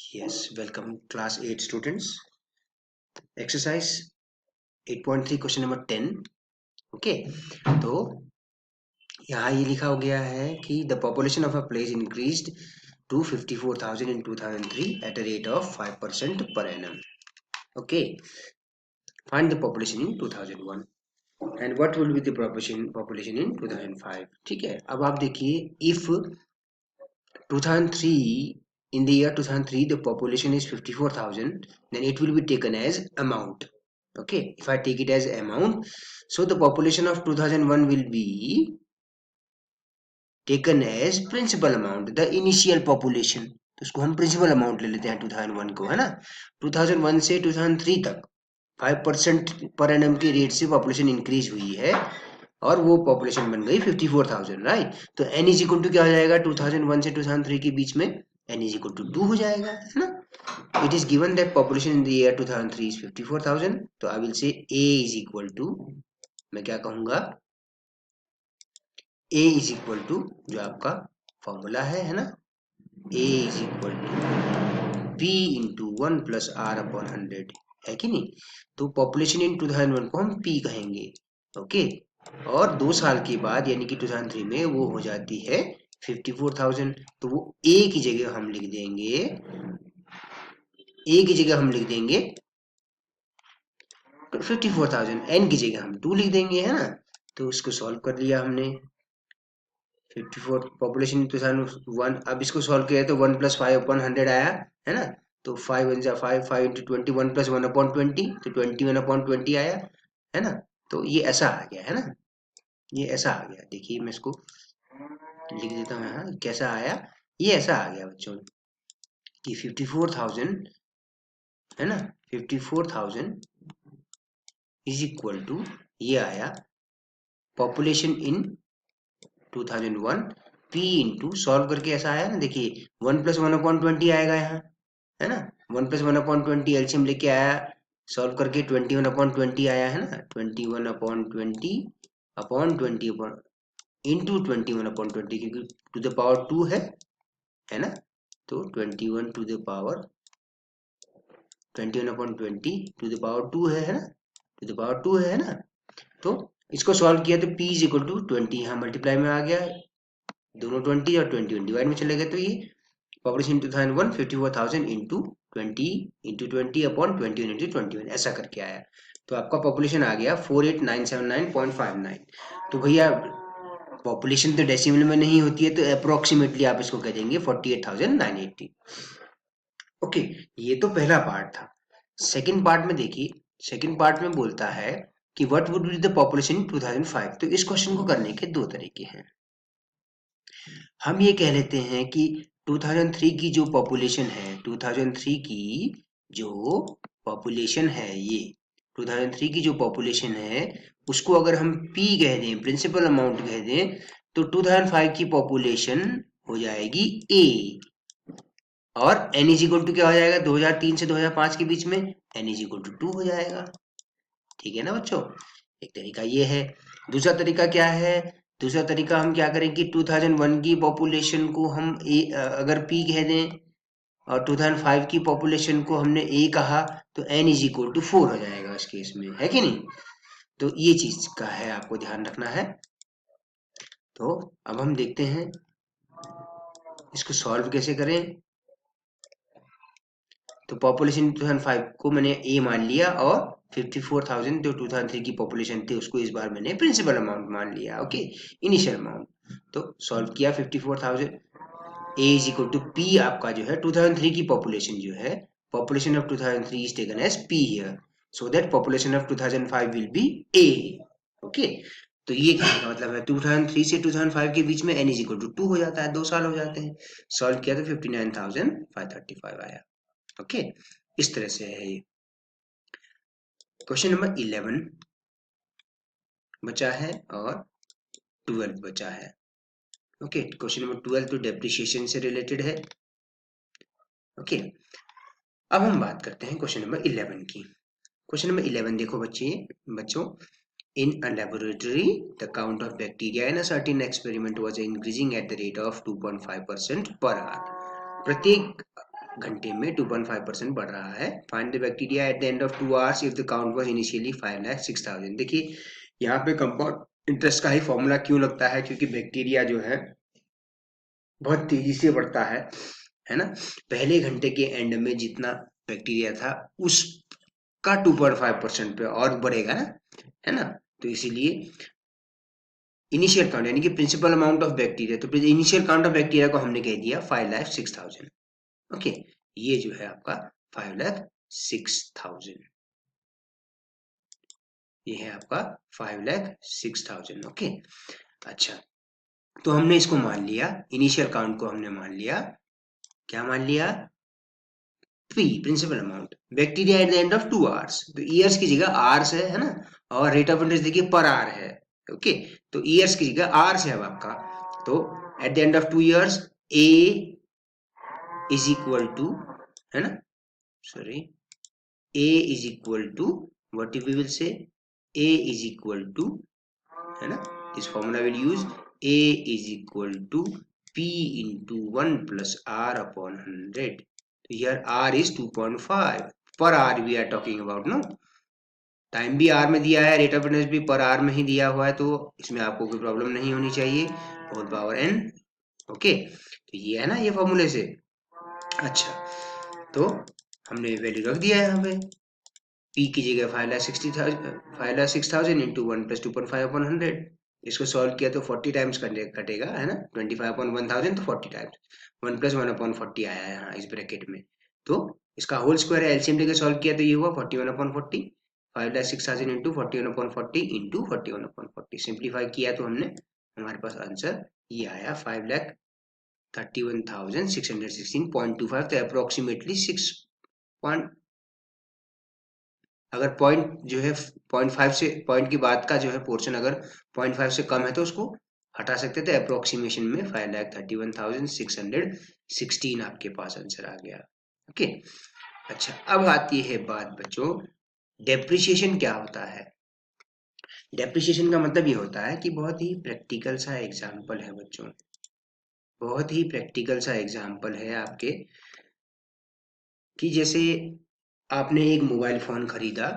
Yes, welcome class 8 students. Exercise 8.3 question number 10. Okay तो यहाँ ये लिखा हो गया है कि the population of a place increased to 54,000 in 2003 at a rate of 5% per annum. Okay, find the population in 2001 and what will be the population in 2005. ठीक है, अब आप देखिए if 2003 in the year 2003 the population is 54,000, then it will be taken as amount. Okay, if I take it as amount, so the population of 2001 will be taken as principal amount, the initial population. तो उसको हम principal amount ले लेते हैं 2001 को, है ना। 2001 से 2003 तक 5% पर एनम के रेट से पॉपुलेशन इंक्रीज हुई है और वो पॉपुलेशन बन गई 54,000, राइट। तो n इज इक्वल टू क्या हो जाएगा 2001 से 2003 के बीच में, n इज इक्वल टू 2 हो जाएगा, है ना। It is given that population in the year 2003 is 54,000, तो I will say A is equal to, मैं क्या कहूंगा, A is equal to जो आपका फॉर्मूला है ना, A is equal to P into 1 plus R upon 100, है कि नहीं। तो पॉपुलेशन इन 2001 को हम P कहेंगे, ओके। और 2 साल के बाद यानी कि 2003 में वो हो जाती है 54,000, तो वो A की जगह हम लिख देंगे, A की जगह हम लिख देंगे 54,000, n की जगह हम 2 लिख देंगे, है ना। तो इसको सॉल्व कर लिया हमने, 54 पॉपुलेशन 2001। अब इसको सॉल्व किया तो 1 प्लस 5 अपॉन 100 आया, है ना। तो 5 1 जा 5, 5 इंटू 20, 1 प्लस 1 अपॉन 20, तो 21 अपॉन 20 आया, है ना। तो ये ऐसा आ गया, है ना, ये ऐसा आ गया। देखिए मैं इसको लिख देता हूँ यहाँ, कैसा आया, ये ऐसा आ गया बच्चों कि 54,000, है ना, 54,000 इज इक्वल टू, ये आया population in 2001 p into, solve करके ऐसा आया ना, देखिए 1 प्लस 1 अपॉन 20 आएगा यहाँ, है ना। 1 प्लस 1 अपॉन 20 एलसीएम लेके आया, सॉल्व करके 21 अपॉन 20 आया, है ना। 21 upon 20 upon 20 upon into 21 upon 20, क्योंकि टू द पावर 2 है ना। तो 21 to the power 21 upon 20 to the power 2 है ना, टू द पावर 2 है ना। तो इसको सॉल्व किया तो p इज इक्वल टू 20 यहाँ मल्टीप्लाई में आ गया, दोनों 20 और 21 डिवाइड में चले गए, तो ये population 2001 54,000 into 20 into 20 upon 21 into 21 ऐसा करके आया। तो आपका पॉपुलेशन आ गया 48,979.59। तो भैया पॉपुलेशन तो डेसिमल में नहीं होती है, तो अप्रोक्सीमेटली आप इसको कह देंगे 48,980। ओके, ये तो पहला पार्ट था। सेकंड पार्ट में देखिए, सेकंड पार्ट में बोलता है कि what would be the population in 2005। तो इस क्वेश्चन को करने के दो तरीके हैं। हम ये कह लेते हैं कि 2003 की जो पॉपुलेशन है, 2003 की जो पॉपुलेशन है, ये 2003 की जो पॉपुलेशन है उसको अगर हम P कह दें, प्रिंसिपल अमाउंट कह दें, तो 2005 की पॉपुलेशन हो जाएगी A, और n इज इक्वल टू क्या हो जाएगा 2003 से 2005 के बीच में, n इज इक्वल टू 2 हो जाएगा। ठीक है ना बच्चों, एक तरीका ये है। दूसरा तरीका क्या है, दूसरा तरीका हम क्या करें कि 2001 की पॉपुलेशन को हम अगर P कह दें और 2005 की पॉपुलेशन को हमने A कहा, तो n इज इक्वल टू 4 हो जाएगा इस केस में, है कि नहीं। तो ये चीज का है, आपको ध्यान रखना है। तो अब हम देखते हैं इसको सॉल्व कैसे करें। तो पॉपुलेशन 2005 को मैंने A मान लिया और 54,000 जो 2003 की पॉपुलेशन थी उसको इस बार मैंने प्रिंसिपल अमाउंट मान लिया, ओके, इनिशियल अमाउंट। तो सॉल्व किया 54,000, A is equal to P आपका जो है 2003 की पॉपुलेशन जो है, population of 2003 is taken as P here, so that population of 2005 will be A, okay. तो ये कहने का मतलब है 2003 से 2005 के बीच में n इज इक्वल टू 2 हो जाता है, 2 साल हो जाते हैं। सॉल्व किया तो 59,535 आया, ओके। इस तरह से है ये। क्वेश्चन नंबर 11 बचा है और 12 बचा है, ओके। क्वेश्चन नंबर 12 तो डेप्रिसिएशन से रिलेटेड है, ओके। अब हम बात करते हैं क्वेश्चन नंबर 11 की। क्वेश्चन नंबर 11 देखो बच्चों, in a laboratory the count of bacteria in a certain experiment was increasing at the rate of 2.5% per hour। प्रत्येक घंटे में 2.5% बढ़ रहा है। Find the bacteria at the end of 2 hours if the count was initially 5,06,000। देखिए यहाँ पे compound interest का ही फॉर्मूला क्यों लगता है, क्योंकि बैक्टीरिया जो है बहुत तेजी से बढ़ता है ना। पहले घंटे के एंड में जितना बैक्टीरिया था उसका 2.5% पे और बढ़ेगा ना, है ना। तो इसीलिए इनिशियल काउंट यानी कि प्रिंसिपल अमाउंट ऑफ बैक्टीरिया, तो इनिशियल काउंट ऑफ बैक्टीरिया को हमने कह दिया 5,06,000। ओके, ये जो है आपका 5,06,000, ये है आपका 5,06,000। ओके, अच्छा, तो हमने इसको मान लिया, इनिशियल काउंट को हमने मान लिया, क्या मान लिया, P principal amount, bacteria at the end of 2 hours, तो ईयर्स की जगह आवर्स है ना, और रेट ऑफ इंटरेस्ट देखिए पर आवर है। ओके, तो ईयर्स की जगह आवर्स है अब आपका, तो at the end of 2 years A is equal to, है ना, sorry, a is equal to, what we will say, a is equal to, है ना, this formula will use a is equal to p into 1 plus r upon 100. तो here r is 2.5 per hour we are talking about, no, time भी are में दिया है, rate of interest भी पर are में ही दिया हुआ है, तो इसमें आपको कोई प्रॉब्लम नहीं होनी चाहिए, होल पावर n। ओके, तो ये है ना ये फॉर्मूले से। अच्छा, तो हमने वैल्यू रख दिया है यहाँ पे, पी की जगह 5,06,000 इंटू 1 प्लस 2.5 अपॉन 100। इसको सॉल्व किया तो 40 टाइम्स कटेगा, है ना, 25 अपॉन 1000 तो 40 टाइम्स 1 प्लस 1 अपॉन 40 आया है यहाँ इस ब्रैकेट में। तो इसका होल स्क्वायर है, एलसीएम लेके सॉल्व किया तो ये हुआ 41 upon 40, 5,06,000 into 41 upon 40 into 41 upon 40, simplify किया तो हमने, हमारे पास आंसर ये आया 5,31,616.25, तो अप्रोक्सीमेटली 6 अगर पॉइंट जो है 0.5 से, पॉइंट की बात का जो है पोर्शन अगर 0.5 से कम है तो उसको हटा सकते थे, अप्रोक्सीमेशन में 5,31,616 आपके पास आंसर आ गया। ओके, अच्छा, अब आती है बात बच्चों, डेप्रिसिएशन क्या होता है। डेप्रिसिएशन का मतलब ये होता है कि बहुत ही प्रैक्टिकल सा एग्जाम्पल है बच्चों, बहुत ही प्रैक्टिकल सा एग्जाम्पल है आपके, कि जैसे आपने एक मोबाइल फोन खरीदा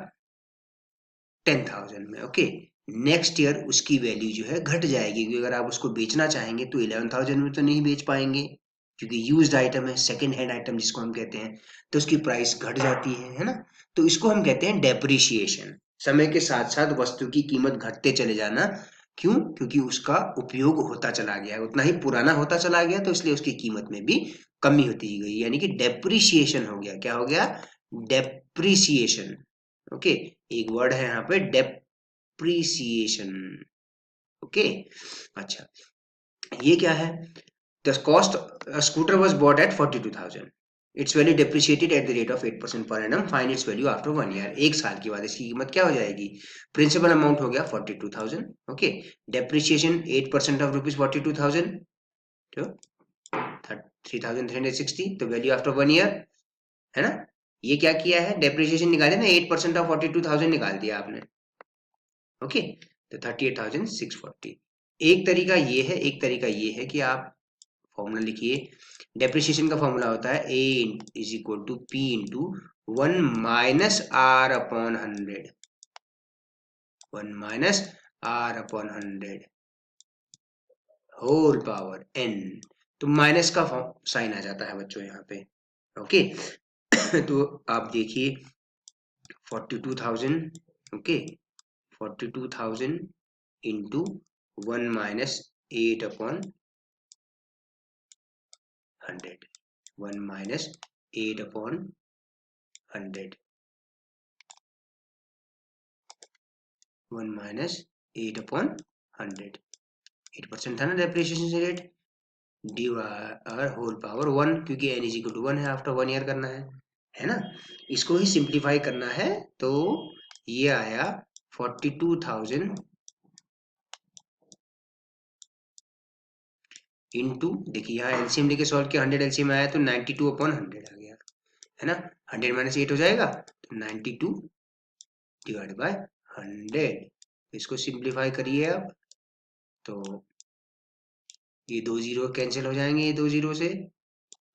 10,000 में, ओके, नेक्स्ट ईयर उसकी वैल्यू जो है घट जाएगी, क्योंकि अगर आप उसको बेचना चाहेंगे तो 11,000 में तो नहीं बेच पाएंगे, क्योंकि यूज्ड आइटम है, सेकंड हैंड आइटम जिसको हम कहते हैं, तो उसकी प्राइस घट जाती है ना। तो इसको हम कहते हैं डेप्रिशिएशन, समय के साथ साथ वस्तु की कीमत घटते चले जाना। क्यों? क्योंकि उसका उपयोग होता चला गया, उतना ही पुराना होता चला गया, तो इसलिए उसकी कीमत में भी कमी होती गई, यानी कि डेप्रिशिएशन हो गया। क्या हो गया? डेप्रिसिएशन। ओके, एक वर्ड है यहाँ पे डेप्रिसिएशन। ओके, अच्छा, ये क्या है? The cost scooter was bought at 42,000, it's value depreciated at the rate of 8% per annum, find its value after 1 year. एक साल के बाद इसकी कीमत क्या हो जाएगी? प्रिंसिपल अमाउंट हो गया 42,000, ओके, डेप्रिशिएशन 8% ऑफ रुपीज 42,000, तो 3,360, तो वैल्यू आफ्टर 1 ईयर, है ना। ये क्या किया है? डेप्रिसिएशन निकाले ना, 8% ऑफ 42,000 निकाल दिया आपने। ओके, तो 38,640। एक तरीका ये है, एक तरीका ये है कि आप फॉर्मूला लिखिए, डेप्रिसिएशन का फॉर्मूला होता है A is equal to P into 1 minus R upon 100, 1 minus R upon 100 whole power N. तो माइनस का साइन आ जाता है बच्चों यहाँ पे। ओके, तो आप देखिए 42,000, okay, 42,000 into 1 minus 8 upon 100, 1 minus 8 upon 100, 1 minus 8 upon 100, 8% था ना depreciation rate, divide whole power 1, क्योंकि n इज इक्वल टू 1 है, आफ्टर 1 ईयर करना है ना। इसको ही सिंप्लीफाई करना है, तो ये आया 42,000 इंटू, देखिए यहाँ एलसीएम लेके सॉल्व किया, 100 एलसीएम आया तो 92 अपॉन 100 आ गया, है ना। 100 माइनस 8 हो जाएगा, तो 92 डिवाइड बाय 100। इसको सिंप्लीफाई करिए आप, तो ये 2 जीरो कैंसिल हो जाएंगे, ये 2 जीरो से,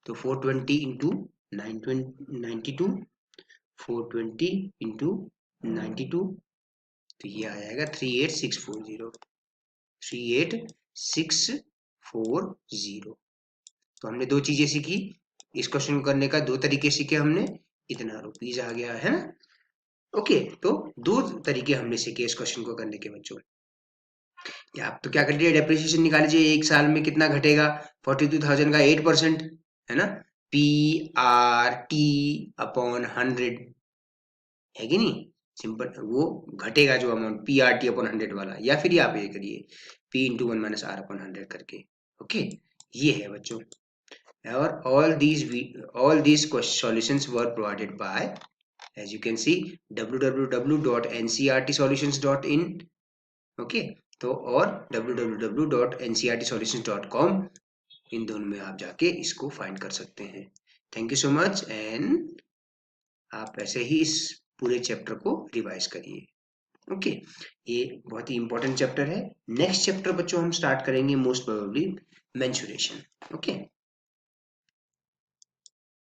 तो 420 इंटू 92 420 इंटू 92, तो ये आ जाएगा 38640, 38640। तो हमने दो चीजें सीखी इस क्वेश्चन को करने का, दो तरीके सीखे हमने, इतना रुपीज आ गया है ना। ओके, तो दो तरीके हमने सीखे इस क्वेश्चन को करने के बच्चों। या आप तो क्या कर लीजिए, डेप्रिसिएशन निकाल लीजिए, एक साल में कितना घटेगा 42,000 का 8%, है ना, पी आर टी अपॉन 100, है कि नहीं, सिंपल, वो घटेगा जो amount P R T upon 100 वाला, या फिर आप ये करिए पी इंटू 1 - r/100 करके। ओके, ये है बच्चों। और all these solutions were provided by, as you can see, www.ncertsolutions.in, okay, तो और www.ncertsolutions.com, इन दोनों में आप जाके इसको फाइंड कर सकते हैं। Thank you so much, and आप ऐसे ही इस पूरे चैप्टर को रिवाइज करिए। ओके, ये बहुत ही इंपॉर्टेंट चैप्टर है। नेक्स्ट चैप्टर बच्चों हम स्टार्ट करेंगे मोस्ट प्रोबेबली मेंसुरेशन। ओके।